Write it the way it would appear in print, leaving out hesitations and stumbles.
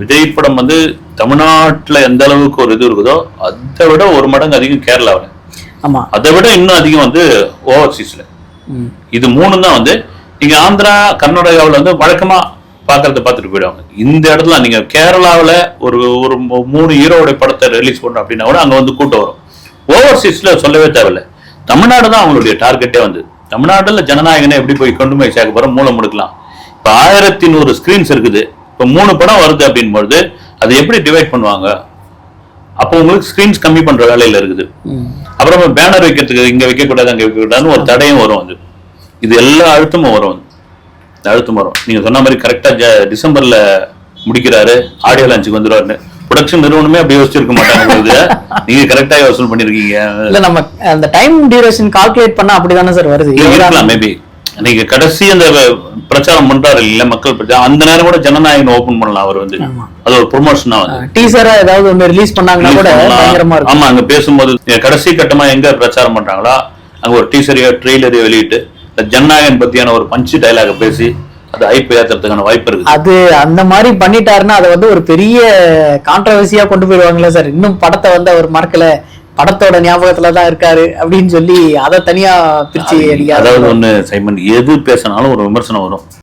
விஜய் படம் வந்து தமிழ்நாட்டுல எந்த அளவுக்கு ஒரு இது இருக்குதோ அதை விட ஒரு மடங்கு அதிகம் கேரளாவில். ஆமா, அதை விட இன்னும் அதிகம் வந்து ஓவர்சீஸ்ல. இது மூணு தான் வந்து நீங்க ஆந்திரா கர்நாடகாவில் வந்து வழக்கமா பாக்குறத பார்த்துட்டு போயிடுவாங்க. இந்த இடத்துல நீங்க கேரளாவில் ஒரு ஒரு 3 ஹீரோட படத்தை ரிலீஸ் பண்றோம் அப்படின்னா கூட அங்க வந்து கூட்டம் வரும். ஓவர்சீஸ்ல சொல்லவே தேவையில்லை. தமிழ்நாடு தான் அவங்களுடைய டார்கெட்டே வந்து. தமிழ்நாடுல ஜனநாயகனை எப்படி போய் கொண்டு போய் சேர்க்க போறோம், மூலம் முடுக்கலாம். இப்ப 1100 ஸ்கிரீன்ஸ் இருக்குது. இப்ப 3 படம் வருது அப்படின்போது அதை எப்படி டிவைட் பண்ணுவாங்க? அப்போ உங்களுக்கு ஸ்கிரீன்ஸ் கம்மி பண்ற வேலையில இருக்குது. அப்புறம் பேனர் வைக்கிறதுக்கு இங்க வைக்க கூடாது அங்க வைக்க கூடாதுன்னு ஒரு தடையும் வரும். அது இது எல்லா அழுத்தமும் வரும். நீங்க சொன்ன மாதிரி கரெக்டா டிசம்பர்ல முடிக்கிறாரு, ஆடியோ லான்ச்சுக்கு வந்துருவாரு. ப்ரொடக்ஷன் நிறுவனமே அப்படி யோசிச்சிருக்க மாட்டாங்க. நீங்க கரெக்டா வசூல் பண்ணிருக்கீங்க. இல்ல நம்ம அந்த டைம் டியூரேஷன் கால்குலேட் பண்ணா அப்படிதானே சார் வருது. இருக்கலாம் மேபி. நீங்க கடைசி அந்த பிரச்சாரம் பண்றாரு இல்ல மக்கள், அந்த நேரம் கூட ஜனநாயகன் ஓபன் பண்ணலாம். அவர் வந்து அது ஒரு ப்ரொமோஷனா வந்து டீசரா ஏதாவது ஒன்னு ரிலீஸ் பண்ணாங்கன்னா கூட பயங்கரமா இருக்கும். ஆமா, அங்க பேசும்போது கடைசி கட்டமா எங்க பிரச்சாரம் பண்றாங்களா அங்க ஒரு டீசரையோ ட்ரெய்லரையோ வெளியிட்டு ஜனநாயகன் பத்தியான ஒரு பஞ்சு டைலாக பேசி அது ஐப்பு ஏத்துறதுக்கான வாய்ப்பு இருக்கு. அது அந்த மாதிரி பண்ணிட்டாருன்னா அதை வந்து ஒரு பெரிய கான்ட்ரவர்சியா கொண்டு போயிடுவாங்களே சார். இன்னும் படத்தை வந்து அவர் மறக்கல, படத்தோட ஞாபகத்துலதான் இருக்காரு அப்படின்னு சொல்லி அதை தனியா பிரிச்சு. அதாவது ஒண்ணு சைமன், எது பேசினாலும் ஒரு விமர்சனம் வரும்.